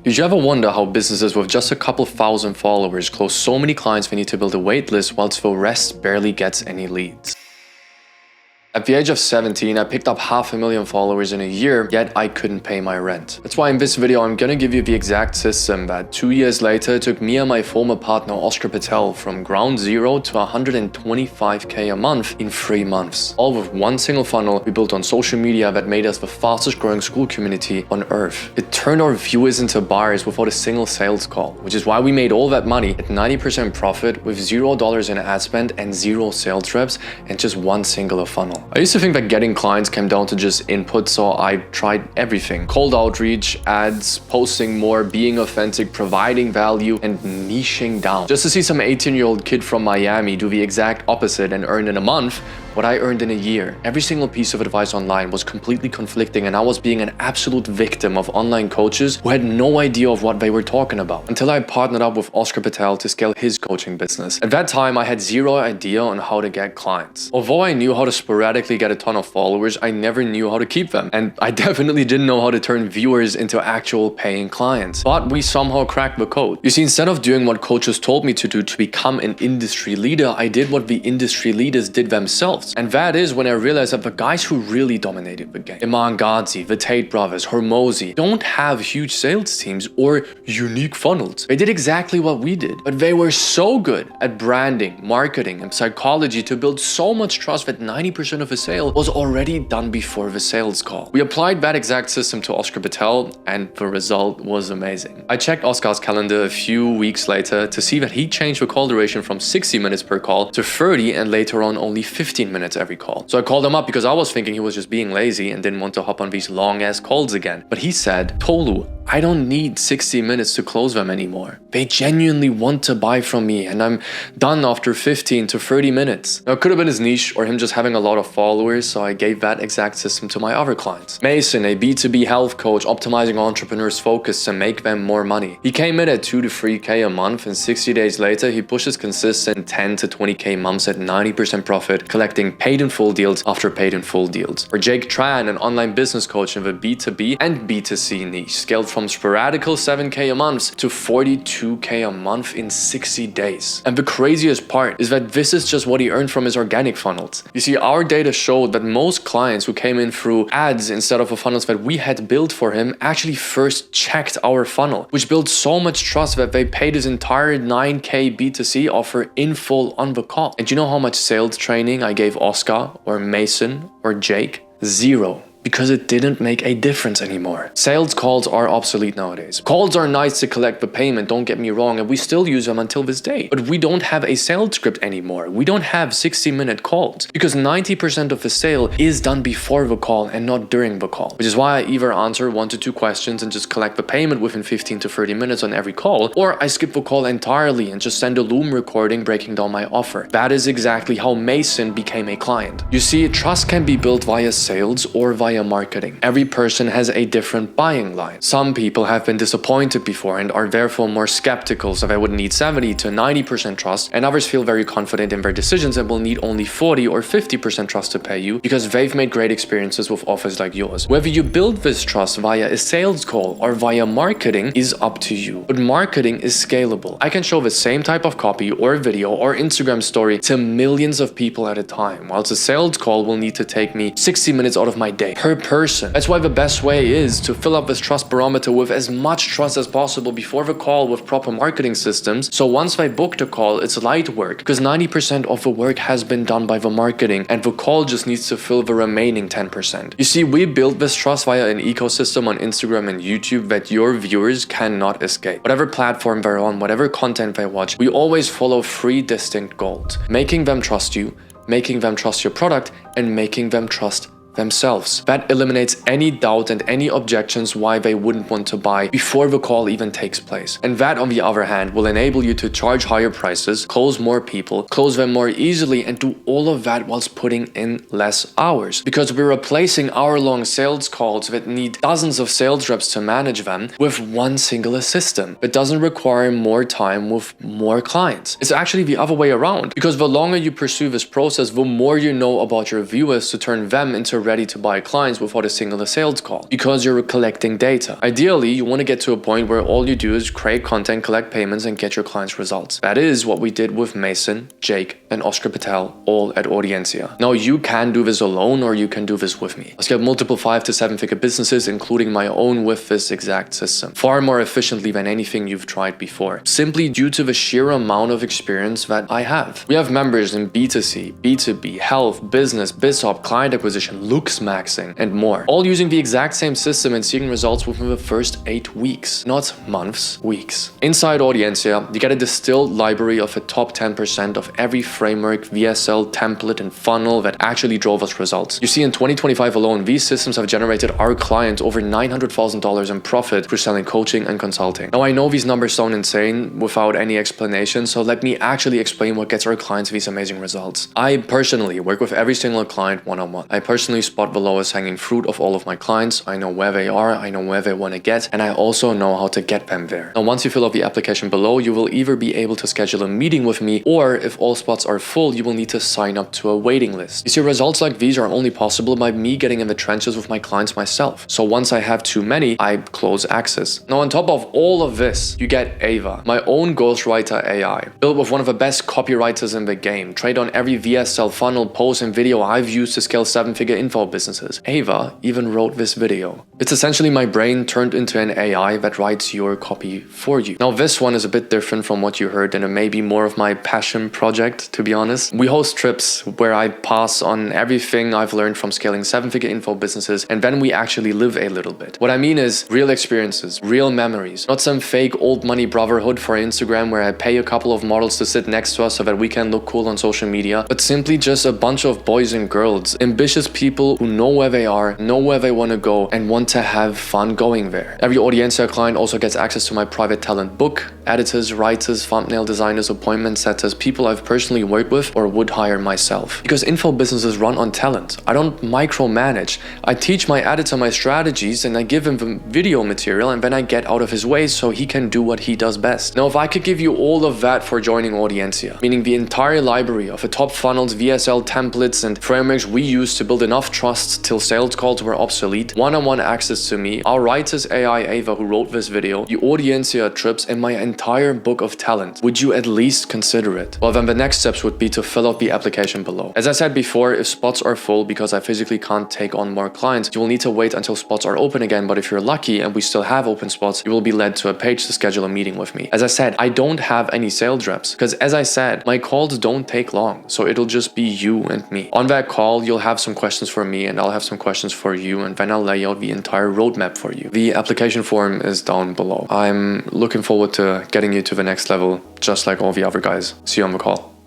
Did you ever wonder how businesses with just a couple thousand followers close so many clients they need to build a wait list whilst the rest barely gets any leads? At the age of 17, I picked up 500,000 followers in a year, yet I couldn't pay my rent. That's why in this video, I'm gonna give you the exact system that 2 years later took me and my former partner Oscar Patel from ground zero to 125k a month in 3 months. All with one single funnel we built on social media that made us the fastest growing school community on earth. It turned our viewers into buyers without a single sales call, which is why we made all that money at 90% profit with $0 in ad spend and 0 sales reps and just one singular funnel. I used to think that getting clients came down to just input, so I tried everything. Cold outreach, ads, posting more, being authentic, providing value, and niching down. Just to see some 18-year-old kid from Miami do the exact opposite and earn in a month what I earned in a year. Every single piece of advice online was completely conflicting, and I was being an absolute victim of online coaches who had no idea of what they were talking about. Until I partnered up with Oscar Patel to scale his coaching business. At that time, I had zero idea on how to get clients. Although I knew how to sporadically get a ton of followers, I never knew how to keep them. And I definitely didn't know how to turn viewers into actual paying clients. But we somehow cracked the code. You see, instead of doing what coaches told me to do to become an industry leader, I did what the industry leaders did themselves. And that is when I realized that the guys who really dominated the game, Iman Gadzhi, the Tate brothers, Hormozi, don't have huge sales teams or unique funnels. They did exactly what we did, but they were so good at branding, marketing, and psychology to build so much trust that 90% of a sale was already done before the sales call. We applied that exact system to Oscar Patel, and the result was amazing. I checked Oscar's calendar a few weeks later to see that he changed the call duration from 60 minutes per call to 30 and later on only 15 minutes every call. So I called him up because I was thinking he was just being lazy and didn't want to hop on these long ass calls again. But he said, "Tolu, I don't need 60 minutes to close them anymore. They genuinely want to buy from me and I'm done after 15 to 30 minutes." Now, it could have been his niche or him just having a lot of followers, so I gave that exact system to my other clients. Mason, a B2B health coach optimizing entrepreneurs' focus to make them more money. He came in at 2 to 3k a month, and 60 days later, he pushes consistent 10 to 20k months at 90% profit, collecting paid in full deals after paid in full deals. Or Jake Tran, an online business coach in the B2B and B2C niche, scaled from sporadical 7k a month to 42k a month in 60 days. And the craziest part is that this is just what he earned from his organic funnels. You see, our data showed that most clients who came in through ads instead of the funnels that we had built for him actually first checked our funnel, which built so much trust that they paid his entire 9k B2C offer in full on the call. And you know how much sales training I gave Oscar or Mason or Jake? 0. Because it didn't make a difference anymore. Sales calls are obsolete nowadays. Calls are nice to collect the payment, don't get me wrong, and we still use them until this day. But we don't have a sales script anymore. We don't have 60-minute calls because 90% of the sale is done before the call and not during the call. Which is why I either answer 1 to 2 questions and just collect the payment within 15 to 30 minutes on every call, or I skip the call entirely and just send a Loom recording breaking down my offer. That is exactly how Mason became a client. You see, trust can be built via sales or via marketing. Every person has a different buying line. Some people have been disappointed before and are therefore more skeptical, so they would need 70 to 90% trust, and others feel very confident in their decisions and will need only 40 or 50% trust to pay you because they've made great experiences with offers like yours. Whether you build this trust via a sales call or via marketing is up to you. But marketing is scalable. I can show the same type of copy or video or Instagram story to millions of people at a time, whilst a sales call will need to take me 60 minutes out of my day per person. That's why the best way is to fill up this trust barometer with as much trust as possible before the call with proper marketing systems. So once they book the call, it's light work because 90% of the work has been done by the marketing and the call just needs to fill the remaining 10%. You see, we built this trust via an ecosystem on Instagram and YouTube that your viewers cannot escape. Whatever platform they're on, whatever content they watch, we always follow 3 distinct goals: making them trust you, making them trust your product, and making them trust themselves. That eliminates any doubt and any objections why they wouldn't want to buy before the call even takes place. And that, on the other hand, will enable you to charge higher prices, close more people, close them more easily, and do all of that whilst putting in less hours. Because we're replacing hour-long sales calls that need dozens of sales reps to manage them with one singular system that doesn't require more time with more clients. It's actually the other way around, because the longer you pursue this process, the more you know about your viewers to turn them into ready to buy clients without a single sales call because you're collecting data. Ideally, you want to get to a point where all you do is create content, collect payments, and get your clients results. That is what we did with Mason, Jake, and Oscar Patel, all at Audiencia. Now, you can do this alone or you can do this with me. I scaled multiple 5 to 7 figure businesses, including my own, with this exact system, far more efficiently than anything you've tried before, simply due to the sheer amount of experience that I have. We have members in B2C, B2B, health, business, BizHop, client acquisition, looks maxing, and more, all using the exact same system and seeing results within the first 8 weeks, not months, weeks. Inside Audiencia, you get a distilled library of the top 10% of every framework, VSL, template, and funnel that actually drove us results. You see, in 2025 alone, these systems have generated our clients over $900,000 in profit through selling coaching and consulting. Now, I know these numbers sound insane without any explanation, so let me actually explain what gets our clients these amazing results. I personally work with every single client one-on-one. I personally spot the lowest hanging fruit of all of my clients. I know where they are, I know where they want to get, and I also know how to get them there. Now, once you fill out the application below, you will either be able to schedule a meeting with me, or if all spots are full, you will need to sign up to a waiting list. You see, results like these are only possible by me getting in the trenches with my clients myself. So once I have too many, I close access. Now, on top of all of this, you get Ava, my own ghostwriter AI, built with one of the best copywriters in the game, trained on every VSL funnel, post, and video I've used to scale 7-figure info businesses. Ava even wrote this video. It's essentially my brain turned into an AI that writes your copy for you. Now, this one is a bit different from what you heard, and it may be more of my passion project, to be honest. We host trips where I pass on everything I've learned from scaling 7-figure info businesses, and then we actually live a little bit. What I mean is real experiences, real memories, not some fake old money brotherhood for Instagram where I pay a couple of models to sit next to us so that we can look cool on social media, but simply just a bunch of boys and girls, ambitious people who know where they are, know where they want to go, and want to have fun going there. Every Audiencia client also gets access to my private talent book, editors, writers, thumbnail designers, appointment setters, people I've personally worked with or would hire myself. Because info businesses run on talent. I don't micromanage. I teach my editor my strategies and I give him the video material, and then I get out of his way so he can do what he does best. Now, if I could give you all of that for joining Audiencia, meaning the entire library of the top funnels, VSL templates, and frameworks we use to build enough trust till sales calls were obsolete, one-on-one access to me, our writer's AI Ava who wrote this video, the Audiencia trips, and my entire book of talent, would you at least consider it? Well, then the next steps would be to fill out the application below. As I said before, if spots are full because I physically can't take on more clients, you will need to wait until spots are open again, but if you're lucky and we still have open spots, you will be led to a page to schedule a meeting with me. As I said, I don't have any sales reps because, as I said, my calls don't take long, so it'll just be you and me. On that call, you'll have some questions for me and I'll have some questions for you, and then I'll lay out the entire roadmap for you. The application form is down below. I'm looking forward to getting you to the next level, just like all the other guys. See you on the call.